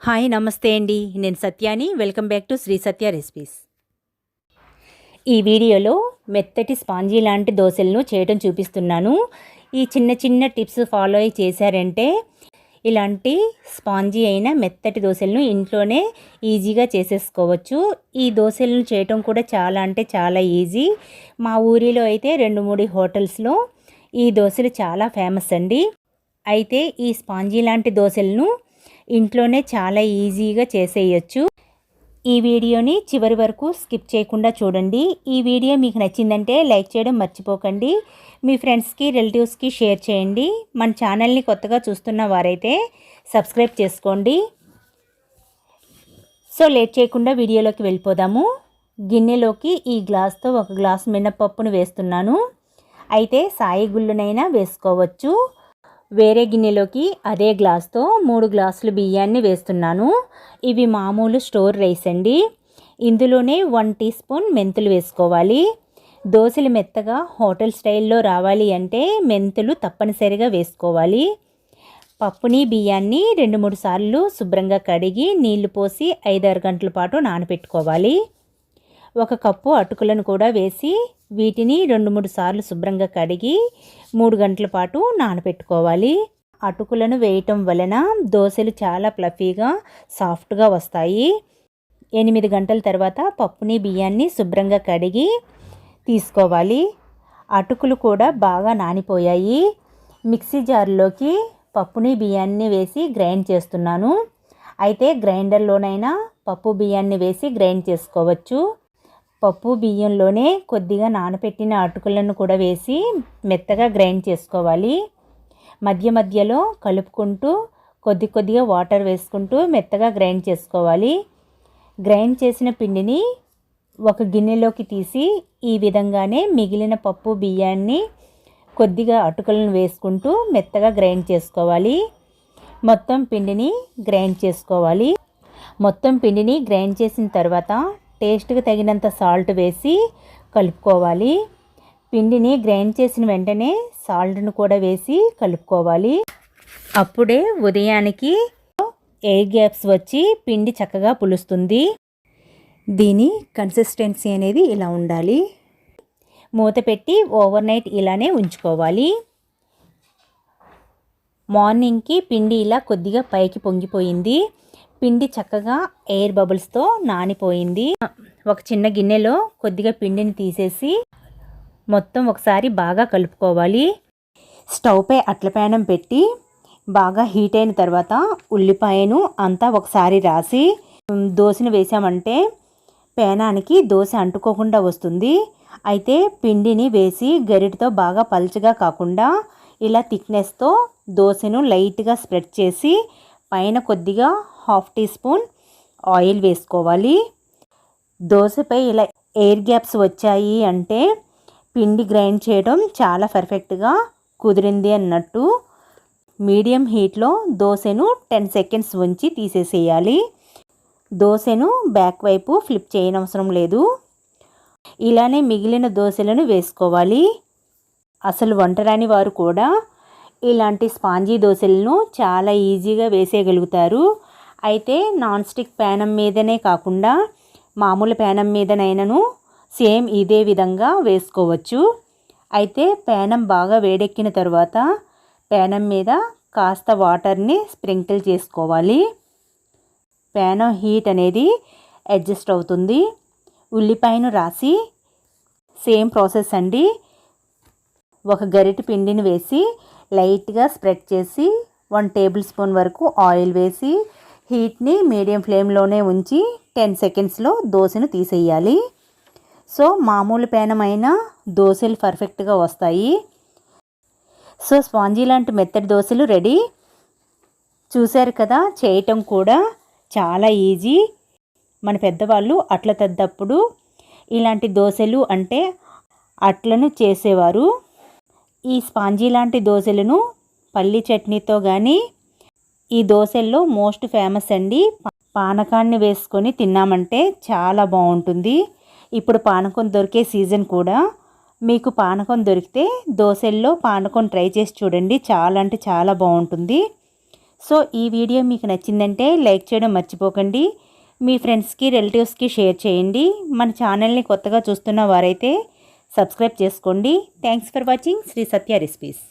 Hi నమస్తే అండి. నేను సత్యాని. Welcome back to Shri Satya recipes. ఈ వీడియోలో మెత్తటి స్పాంజీ లాంటి దోశలను చేయడం చూపిస్తున్నాను. ఈ చిన్న చిన్న టిప్స్ ఫాలో అయ్యి చేశారంటే ఇలాంటి స్పాంజీ అయిన మెత్తటి దోశలను ఇంట్లోనే ఈజీగా చేసేసుకోవచ్చు. ఈ దోశలను చేయటం కూడా చాలా అంటే చాలా ఈజీ. మా ఊరిలో అయితే 2-3 హోటల్స్లో ఈ దోశలు చాలా ఫేమస్ అండి. అయితే ఈ స్పాంజీ లాంటి దోశలను ఇంట్లోనే చాలా ఈజీగా చేసేయచ్చు. ఈ వీడియోని చివరి వరకు స్కిప్ చేయకుండా చూడండి. ఈ వీడియో మీకు నచ్చిందంటే లైక్ చేయడం మర్చిపోకండి. మీ ఫ్రెండ్స్కి రిలేటివ్స్కి షేర్ చేయండి. మన ఛానల్ని కొత్తగా చూస్తున్న వారైతే సబ్స్క్రైబ్ చేసుకోండి. సో లేట్ చేయకుండా వీడియోలోకి వెళ్ళిపోదాము. గిన్నెలోకి ఈ గ్లాస్తో 1 గ్లాస్ మినపప్పును వేస్తున్నాను. అయితే సాయి గుళ్ళనైనా వేసుకోవచ్చు. వేరే గిన్నెలోకి అదే గ్లాస్తో 3 గ్లాసులు బియ్యాన్ని వేస్తున్నాను. ఇవి మామూలు స్టోర్ రైస్ అండి. ఇందులోనే 1 టీ స్పూన్ మెంతులు వేసుకోవాలి. దోశలు మెత్తగా హోటల్ స్టైల్లో రావాలి అంటే మెంతులు తప్పనిసరిగా వేసుకోవాలి. పప్పుని బియ్యాన్ని 2-3 సార్లు శుభ్రంగా కడిగి నీళ్లు పోసి 5-6 గంటల పాటు నానబెట్టుకోవాలి. 1 కప్పు అటుకులను కూడా వేసి వీటిని 2-3 సార్లు శుభ్రంగా కడిగి 3 గంటల పాటు నానబెట్టుకోవాలి. అటుకులను వేయటం వలన దోశలు చాలా ఫ్లఫీగా సాఫ్ట్గా వస్తాయి. 8 గంటల తర్వాత పప్పుని బియ్యాన్ని శుభ్రంగా కడిగి తీసుకోవాలి. అటుకులు కూడా బాగా నానిపోయాయి. మిక్సీ జార్లోకి పప్పుని బియ్యాన్ని వేసి గ్రైండ్ చేస్తున్నాను. అయితే గ్రైండర్లోనైనా పప్పు బియ్యాన్ని వేసి గ్రైండ్ చేసుకోవచ్చు. పప్పు బియ్యంలోనే కొద్దిగా నానబెట్టిన అటుకులను కూడా వేసి మెత్తగా గ్రైండ్ చేసుకోవాలి. మధ్య మధ్యలో కలుపుకుంటూ కొద్దిగా వాటర్ వేసుకుంటూ మెత్తగా గ్రైండ్ చేసుకోవాలి. గ్రైండ్ చేసిన పిండిని ఒక గిన్నెలోకి తీసి ఈ విధంగానే మిగిలిన పప్పు బియ్యాన్ని కొద్దిగా అటుకులను వేసుకుంటూ మెత్తగా గ్రైండ్ చేసుకోవాలి. మొత్తం పిండిని గ్రైండ్ చేసుకోవాలి. మొత్తం పిండిని గ్రైండ్ చేసిన తర్వాత టేస్ట్కి తగినంత సాల్ట్ వేసి కలుపుకోవాలి. పిండిని గ్రైండ్ చేసిన వెంటనే సాల్ట్ను కూడా వేసి కలుపుకోవాలి. అప్పుడే ఉదయానికి ఎయిర్ గ్యాప్స్ వచ్చి పిండి చక్కగా పులుస్తుంది. దీని కన్సిస్టెన్సీ అనేది ఇలా ఉండాలి. మూత పెట్టి ఓవర్ నైట్ ఇలానే ఉంచుకోవాలి. మార్నింగ్కి పిండి ఇలా కొద్దిగా పైకి పొంగిపోయింది. పిండి చక్కగా ఎయిర్ బబుల్స్తో నానిపోయింది. ఒక చిన్న గిన్నెలో కొద్దిగా పిండిని తీసేసి మొత్తం ఒకసారి బాగా కలుపుకోవాలి. స్టవ్ పై అట్ల పేనం పెట్టి బాగా హీట్ అయిన తర్వాత ఉల్లిపాయను అంతా ఒకసారి రాసి దోశను వేసామంటే పేనానికి దోశ అంటుకోకుండా వస్తుంది. అయితే పిండిని వేసి గరిటతో బాగా పల్చగా కాకుండా ఇలా థిక్నెస్తో దోశను లైట్గా స్ప్రెడ్ చేసి పైన కొద్దిగా 1/2 టీ స్పూన్ ఆయిల్ వేసుకోవాలి. దోశపై ఇలా ఎయిర్ గ్యాప్స్ వచ్చాయి అంటే పిండి గ్రైండ్ చేయడం చాలా పర్ఫెక్ట్గా కుదిరింది అన్నట్టు. మీడియం హీట్లో దోశను 10 సెకండ్స్ ఉంచి తీసేసేయాలి. దోశను బ్యాక్ వైపు ఫ్లిప్ చేయనవసరం లేదు. ఇలానే మిగిలిన దోశలను వేసుకోవాలి. అసలు వంటరాని వారు కూడా ఇలాంటి స్పాంజీ దోశలను చాలా ఈజీగా వేసేయగలుగుతారు. అయితే నాన్ స్టిక్ ప్యానం మీదనే కాకుండా మామూలు ప్యానం మీదనైనాను సేమ్ ఇదే విధంగా వేసుకోవచ్చు. అయితే ప్యానం బాగా వేడెక్కిన తర్వాత ప్యానం మీద కాస్త వాటర్ని స్ప్రింకిల్ చేసుకోవాలి. ప్యానం హీట్ అనేది అడ్జస్ట్ అవుతుంది. ఉల్లిపాయను రాసి సేమ్ ప్రాసెస్ అండి. 1 గరిటె పిండిని వేసి లైట్గా స్ప్రెడ్ చేసి 1 టేబుల్ స్పూన్ వరకు ఆయిల్ వేసి హీట్ని మీడియం ఫ్లేమ్లోనే ఉంచి 10 సెకండ్స్లో దోశను తీసేయాలి. సో మామూలు పేనం అయినా దోశలు పర్ఫెక్ట్గా వస్తాయి. సో స్పాంజీ లాంటి మెత్తటి దోశలు రెడీ. చూశారు కదా, చేయటం కూడా చాలా ఈజీ. మన పెద్దవాళ్ళు అట్ల తద్దప్పుడు ఇలాంటి దోశలు అంటే అట్లను చేసేవారు. ఈ స్పాంజీ లాంటి దోశలను పల్లి చట్నీతో కానీ ఈ దోశల్లో మోస్ట్ ఫేమస్ అండి. పానకాన్ని వేసుకొని తిన్నామంటే చాలా బాగుంటుంది. ఇప్పుడు పానకం దొరికే సీజన్ కూడా. మీకు పానకం దొరికితే దోశల్లో పానకం ట్రై చేసి చూడండి. చాలా అంటే చాలా బాగుంటుంది. సో ఈ వీడియో మీకు నచ్చిందంటే లైక్ చేయడం మర్చిపోకండి. మీ ఫ్రెండ్స్కి రిలేటివ్స్కి షేర్ చేయండి. మన ఛానల్ని కొత్తగా చూస్తున్న వారైతే సబ్స్క్రైబ్ చేసుకోండి. Thanks for watching Sri Satya recipes.